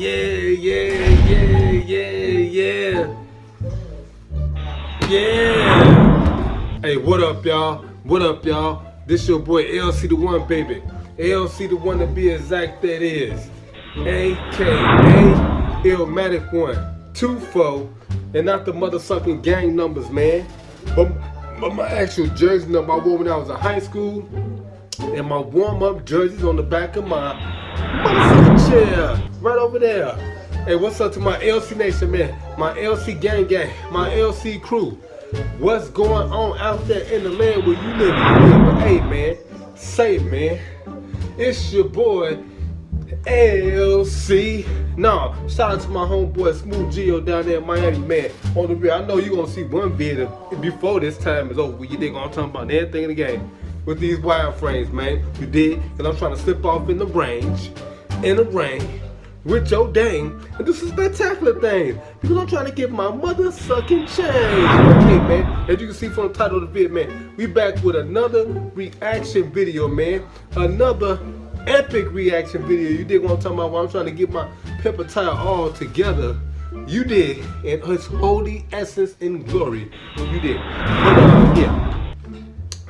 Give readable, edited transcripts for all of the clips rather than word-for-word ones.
Yeah. Hey, what up, y'all? What up, y'all? This your boy LC the One, baby. LC the One to be exact, that is. AKA Illmatic One. 2-4. And not the motherfucking gang numbers, man. But my actual jersey number I wore when I was in high school. And my warm-up jerseys on the back of my motherfucking chair. Right over there. Hey, what's up to my LC Nation, man? My LC gang, my LC crew. What's going on out there in the land where you live? But hey, man, say, man, it's your boy LC. Nah, shout out to my homeboy Smooth Geo down there in Miami, man. On the real, I know you're gonna see one video before this time is over. You dig on talking about everything in the game with these wireframes, man. You did, and I'm trying to slip off in the range, in the rain, with your dame, and do some spectacular things, because I'm trying to get my mother sucking change. Okay, man, as you can see from the title of the video, man, we back with another reaction video, man. Another epic reaction video. You did what I'm talking about, while I'm trying to get my pepper tire all together. You did, in its holy essence and glory. You did. But yeah.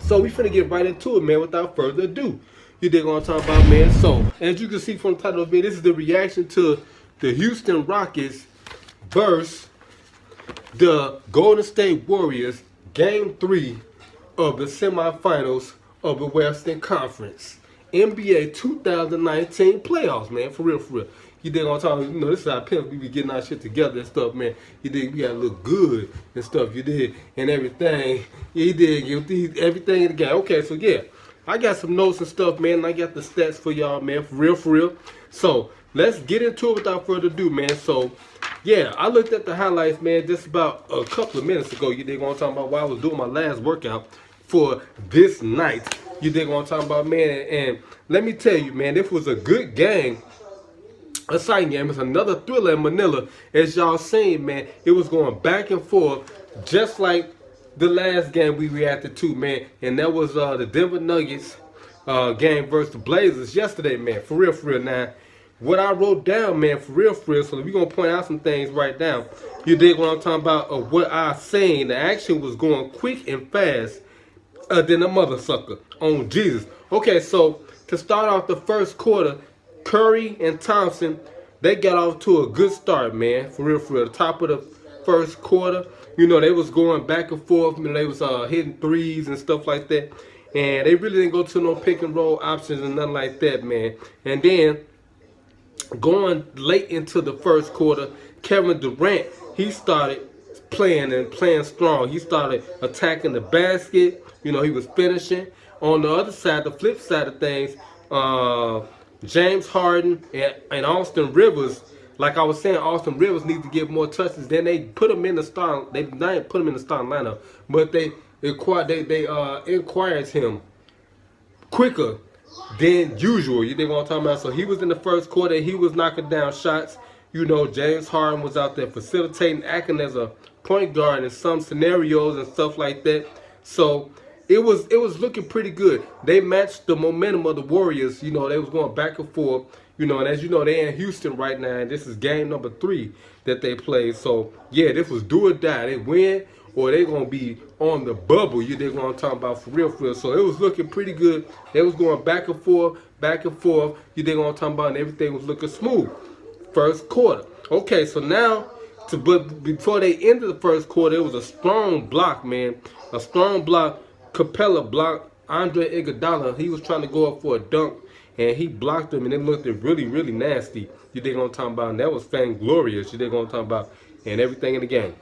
So we finna get right into it, man, without further ado. You dig what I'm talking about, man? So, as you can see from the title of the video, this is the reaction to the Houston Rockets versus the Golden State Warriors, Game 3 of the semifinals of the Western Conference NBA 2019 playoffs, man. For real, for real. You dig what I'm talking about? You know, this is how pimps we be getting our shit together and stuff, man. You dig, we gotta look good and stuff, you did, and everything. You did, everything in the game. Okay, so yeah. I got some notes and stuff, man, and I got the stats for y'all, man, for real, for real. So, let's get into it without further ado, man. So, yeah, I looked at the highlights, man, just about a couple of minutes ago. You dig what I'm talking about, while I was doing my last workout for this night. You dig what I'm talking about, man, and let me tell you, man, this was a good game. A exciting game. It's another thriller in Manila. As y'all seen, man, it was going back and forth, just like the last game we reacted to, man, and that was the Denver Nuggets game versus the Blazers yesterday, man. For real now. What I wrote down, man, for real, so we're going to point out some things right now. You dig what I'm talking about, of what I seen. The action was going quick and fast than a mother sucker on Jesus. Okay, so to start off the first quarter, Curry and Thompson, they got off to a good start, man. For real. The top of the first quarter, you know, they was going back and forth. You know, they was hitting threes and stuff like that. And they really didn't go to no pick and roll options and nothing like that, man. And then going late into the first quarter, Kevin Durant, he started playing strong. He started attacking the basket. You know, he was finishing. On the other side, the flip side of things, James Harden and Austin Rivers, like I was saying, Austin Rivers needs to get more touches. Then they put him in the starting. They didn't put him in the starting lineup, but they inquired him quicker than usual. You think what I'm talking about? So he was in the first quarter. He was knocking down shots. You know, James Harden was out there facilitating, acting as a point guard in some scenarios and stuff like that. So it was looking pretty good. They matched the momentum of the Warriors. You know, they was going back and forth. You know, and as you know, they're in Houston right now, and this is game number 3 that they played. So yeah, this was do or die. They win or they gonna be on the bubble. You dig what I'm talking about, for real. So it was looking pretty good. They was going back and forth. You dig what I'm talking about, and everything was looking smooth. First quarter. Okay, so now, but before they ended the first quarter, it was a strong block, man. A strong block. Capella blocked Andre Iguodala. He was trying to go up for a dunk, and he blocked him, and it looked really nasty. You dig what I'm talking about? And that was fanglorious. You dig what I'm talking about? And everything in the game.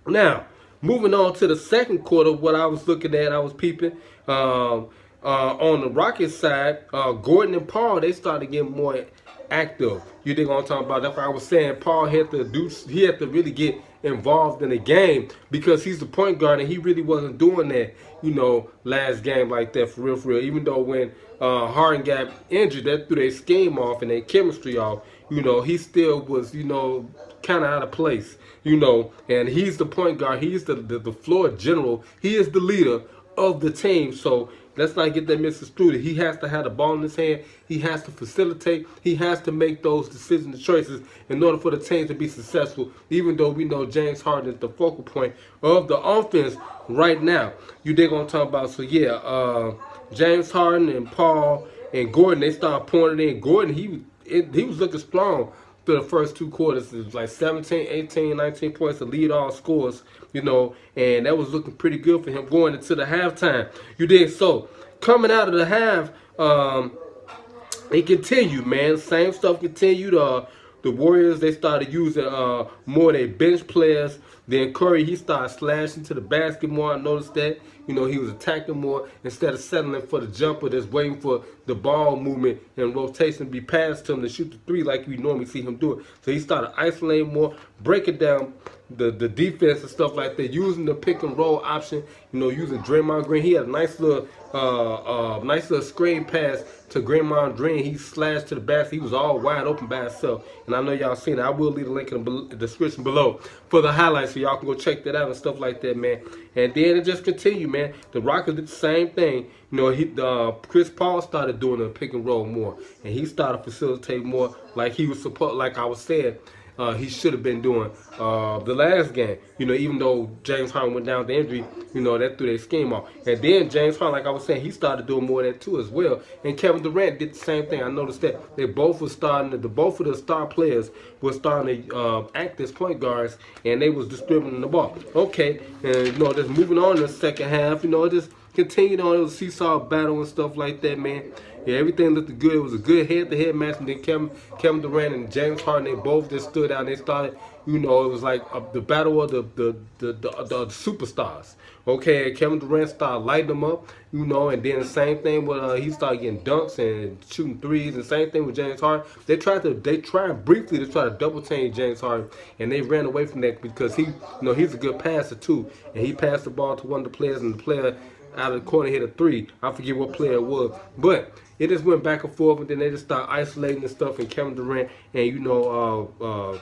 Now, moving on to the second quarter, what I was looking at, I was peeping. On the Rockets side, Gordon and Paul, they started getting more active. You dig what I'm talking about? That's why I was saying Paul had to really get involved in the game, because he's the point guard and he really wasn't doing that, you know, last game like that, for real. Even though when Harden got injured, that threw their scheme off and their chemistry off, you know, he still was, you know, kind of out of place, you know, and he's the point guard. He's the floor general. He is the leader of the team. So let's not get that misconstrued. He has to have the ball in his hand. He has to facilitate. He has to make those decisions and choices in order for the team to be successful, even though we know James Harden is the focal point of the offense right now. You dig what I'm talking about? So, yeah, James Harden and Paul and Gordon, they started pouring it in. Gordon, he was looking strong through the first 2 quarters. It was like 17, 18, 19 points to lead all scores, you know, and that was looking pretty good for him going into the halftime. You did. So coming out of the half, it continued, man. Same stuff continued. The Warriors, they started using more of their bench players. Then Curry, he started slashing to the basket more. I noticed that. You know, he was attacking more instead of settling for the jumper, just waiting for the ball movement and rotation to be passed to him to shoot the 3 like we normally see him do it. So he started isolating more, breaking down the defense and stuff like that, using the pick and roll option, you know, using Draymond Green. He had a nice little screen pass to Draymond Green. He slashed to the basket. He was all wide open by himself. And I know y'all seen it. I will leave the link in the description below for the highlights so y'all can go check that out and stuff like that, man. And then it just continued, man. The Rockets did the same thing. You know, Chris Paul started doing the pick and roll more, and he started facilitating more like he was supposed, like I was saying. He should have been doing the last game. You know, even though James Harden went down with the injury, you know, that threw their scheme off. And then James Harden, like I was saying, he started doing more of that too as well. And Kevin Durant did the same thing. I noticed that they both were starting, both of the star players were starting to act as point guards, and they was distributing the ball. Okay, and you know, just moving on in the second half, you know, just continued on. It was a seesaw battle and stuff like that, man. Yeah, everything looked good. It was a good head-to-head match. And then Kevin Durant and James Harden, they both just stood out. And they started, you know, it was like the battle of the superstars. Okay, and Kevin Durant started lighting them up, you know, and then the same thing with he started getting dunks and shooting threes. And same thing with James Harden. They tried briefly to try to double team James Harden, and they ran away from that because you know, he's a good passer too, and he passed the ball to one of the players, and the player out of the corner hit a 3. I forget what player it was, but it just went back and forth, and then they just started isolating and stuff. And Kevin Durant and, you know,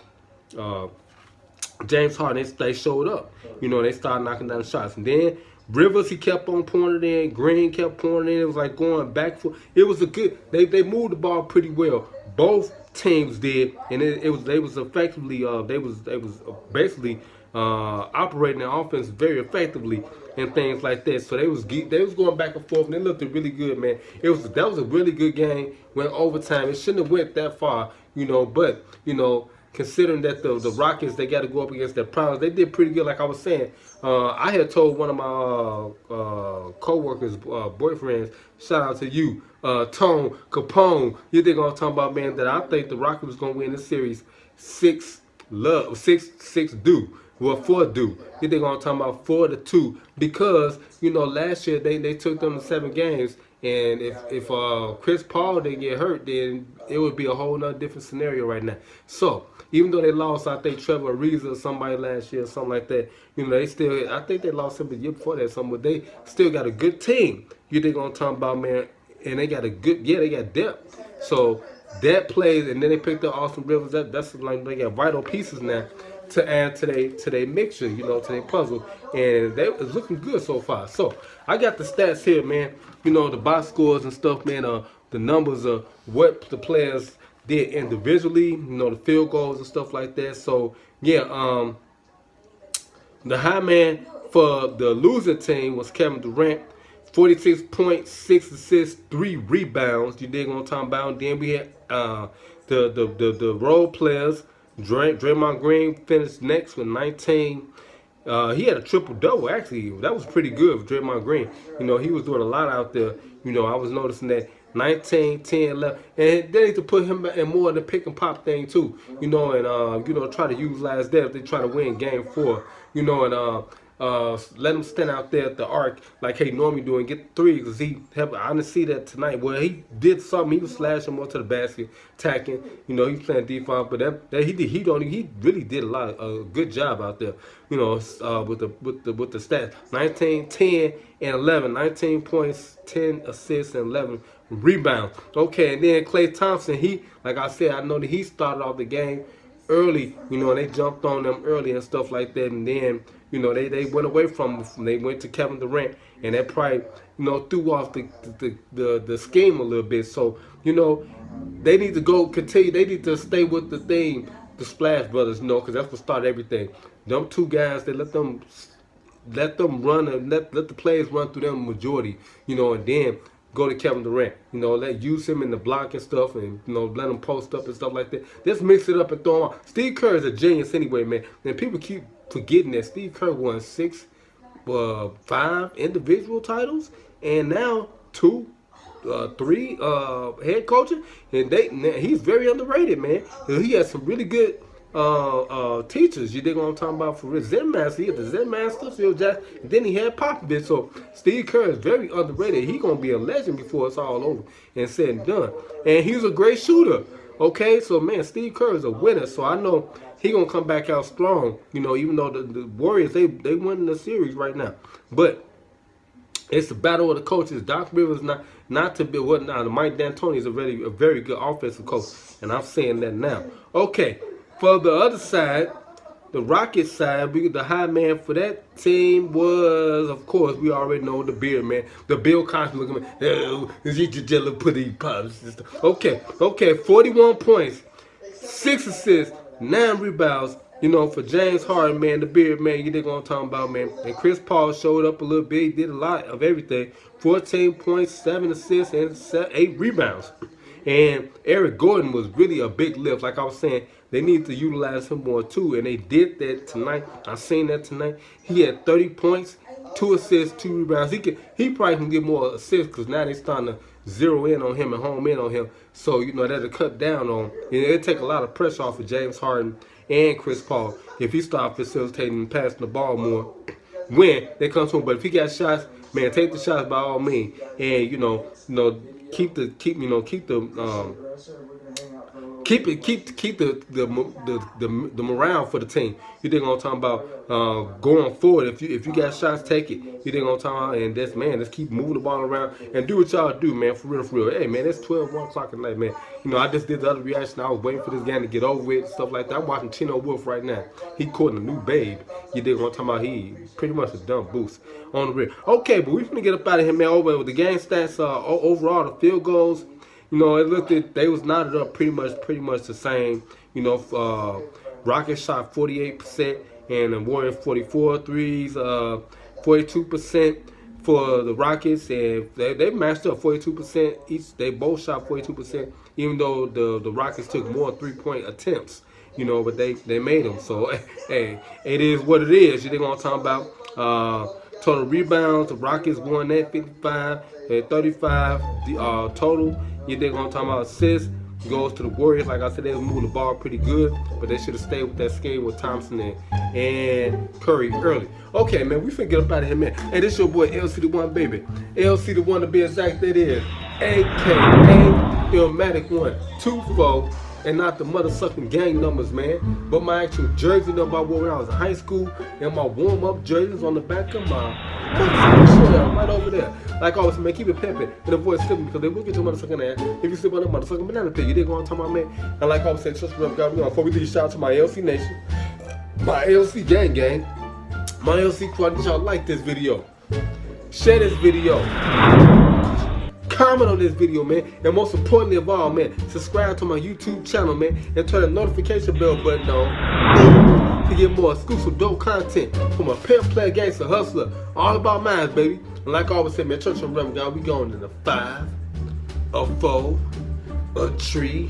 James Harden, they showed up. You know, they started knocking down shots, and then Rivers, he kept on pouring it in. Green kept pouring it in. It was like going back for. It was a good. They moved the ball pretty well. Both teams did, and they was effectively. They was basically operating their offense very effectively and things like that. So they was going back and forth, and they looked really good, man. That was a really good game. Went overtime. It shouldn't have went that far, you know. But you know, considering that the Rockets, they got to go up against their problems, they did pretty good. Like I was saying, I had told one of my co-workers, boyfriends, shout out to you, Tone Capone. You think I'm talking about, man, that I think the Rockets was gonna win this series 6-2. Well, 4-2. You think I'm talking about 4-2 because, you know, last year they took them to 7 games, and if Chris Paul didn't get hurt, then it would be a whole nother different scenario right now. So even though they lost, I think Trevor Ariza or somebody last year or something like that, you know, I think they lost him the year before that, something, but they still got a good team. You think I'm talking about, man, and they got a good, they got depth. So that plays, and then they picked up Austin Rivers. That's like they got vital pieces now to add to their mixture, you know, to their puzzle, and it's looking good so far. So I got the stats here, man. You know, the box scores and stuff, man. The numbers of what the players did individually, you know, the field goals and stuff like that. So yeah, the high man for the losing team was Kevin Durant. 46 points, 6 assists, 3 rebounds. You dig what I'm talking about? Then we had the role players. Draymond Green finished next with 19. He had a triple-double, actually. That was pretty good for Draymond Green. You know, he was doing a lot out there. You know, I was noticing that 19, 10, 11. And they need to put him in more of the pick-and-pop thing, too. You know, and, you know, try to utilize that if they try to win Game 4. You know, and let him stand out there at the arc like he normally do and get 3, because I didn't see that tonight. Well, he did something. He was slashing more to the basket, attacking. You know, he's playing defense, but he really did a good job out there. You know, with the stats: 19, 10, and 11. 19 points, 10 assists, and 11 rebounds. Okay, and then Klay Thompson, like I said, I know that he started off the game early, you know, and they jumped on them early and stuff like that, and then, you know, they went away from them. They went to Kevin Durant, and that probably, you know, threw off the scheme a little bit. So, you know, they need to continue. They need to stay with the thing, the Splash Brothers, you know, because that's what started everything. Them two guys, they let them run and let the players run through them majority, you know, and then go to Kevin Durant, you know, use him in the block and stuff, and, you know, let him post up and stuff like that. Just mix it up and throw him out. Steve Kerr is a genius anyway, man. And people keep forgetting that Steve Kerr won 5 individual titles, and now 2, 3 head coaching, and he's very underrated, man. He has some really good teachers. You dig what I'm talking about? For real. Zen Master, he had the Zen Master, Phil Jackson, and then he had Popovich. So Steve Kerr is very underrated. He gonna be a legend before it's all over and said and done. And he's a great shooter. Okay, so man, Steve Kerr is a winner. So I know he gonna come back out strong. You know, even though the Warriors they win the series right now, but it's the battle of the coaches. Doc Rivers not to be what now. Mike D'Antoni is a very good offensive coach, and I'm saying that now. Okay. For the other side, the Rockets side, the high man for that team was, of course, we already know the beard man. The Bill Cosby looking man. Okay, 41 points, 6 assists, 9 rebounds, you know, for James Harden, man, the beard man, you dig what I'm talking about, man. And Chris Paul showed up a little bit, he did a lot of everything. 14 points, 7 assists, and 8 rebounds. And Eric Gordon was really a big lift. Like I was saying, they need to utilize him more too. And they did that tonight. I seen that tonight. He had 30 points, 2 assists, 2 rebounds. He probably can get more assists because now they starting to zero in on him and home in on him. So, you know, that'll cut down on. And it'll take a lot of pressure off of James Harden and Chris Paul if he start facilitating and passing the ball more when they come to him. But if he got shots, man, take the shots by all means. And, you know, keep the morale for the team. You think I'm talking about going forward. If you got shots, take it. You think I'm talking about, and let's keep moving the ball around and do what y'all do, man. For real. Hey, man, it's 1 o'clock at night, man. You know, I just did the other reaction. I was waiting for this game to get over with, stuff like that. I'm watching Tino Wolf right now. He courting a new babe. You think I'm talking about? He pretty much a dumb boost on the rear. Okay, but we finna get up out of here, man. Over with the game stats. Overall, the field goals. You know, they was knotted up pretty much the same. You know, Rockets shot 48% and the Warriors 44 threes, 42% for the Rockets, and they matched up 42% each. They both shot 42%, even though the Rockets took more 3-point attempts. You know, but they made them. So hey, it is what it is. You think I'm talking about? Total rebounds, the Rockets won that 55 and 35 total. You think I'm talking about assists? Goes to the Warriors. Like I said, they was moving the ball pretty good, but they should have stayed with that scheme with Thompson and Curry early. Okay, man, we finna get up out of here, man. Hey, this your boy LC the One, baby. LC the One to be exact, that is. AKA Illmatic 124. And not the mother-sucking gang numbers, man, but my actual jersey number I wore when I was in high school, and my warm-up jerseys on the back of my motherfucking right over there. Like always, man, keep it pimping and avoid slipping because they will get your motherfucking ass if you slip on that motherfucking banana peel. You didn't go on talking about, man. And like I always said, trust me, God, before we leave, shout out to my LC Nation, my LC gang, my LC Quad. Did y'all like this video? Share this video. Comment on this video, man, and most importantly of all, man, subscribe to my YouTube channel, man, and turn the notification bell button on to get more exclusive dope content from a pimp, player, gangster, hustler, all about mine, baby. And like I always say, man, Church on Reverend God, we going in a 5, a 4, a 3,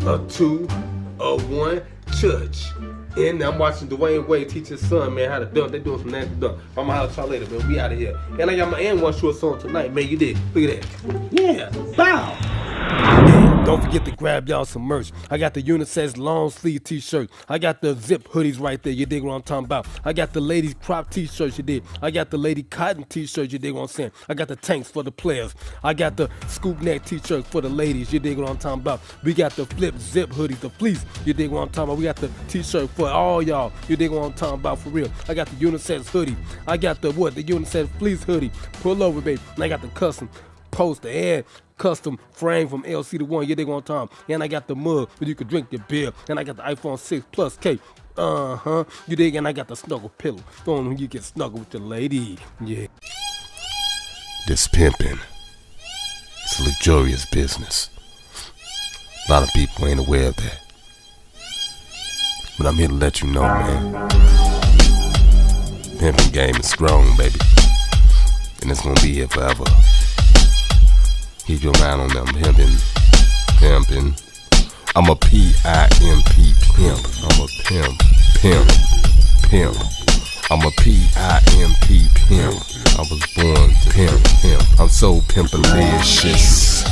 a 2, a 1, church. And I'm watching Dwayne Wade teach his son, man, how to dunk. They doing some nasty dunk. I'm gonna holler at y'all later, man. We out of here. And I got my N1 short song tonight, man. You did. Look at that. Yeah. Bow. And don't forget to grab y'all some merch. I got the unisex long sleeve t-shirt. I got the zip hoodies right there. You dig what I'm talking about? I got the ladies crop t-shirts. You dig? I got the lady cotton t-shirts. You dig what I'm saying? I got the tanks for the players. I got the scoop neck t-shirts for the ladies. You dig what I'm talking about? We got the flip zip hoodies, the fleece. You dig what I'm talking about? We got the t-shirt for all y'all. You dig what I'm talking about for real? I got the unisex hoodie. I got the unisex fleece hoodie. Pull over, baby. And I got the custom poster and custom frame from LC to 1. You dig on time. And I got the mug where you can drink your beer. And I got the iPhone 6 Plus K. You dig? And I got the snuggle pillow. Throwing when you get snuggle with your lady. Yeah. This pimping, it's a luxurious business. A lot of people ain't aware of that. But I'm here to let you know, man. Pimping game is strong, baby. And it's gonna be here forever. Keep your mind on them pimping. I'm a P-I-M-P pimp. I'm a pimp. I'm a P-I-M-P pimp. I was born to pimp. I'm so pimpalicious.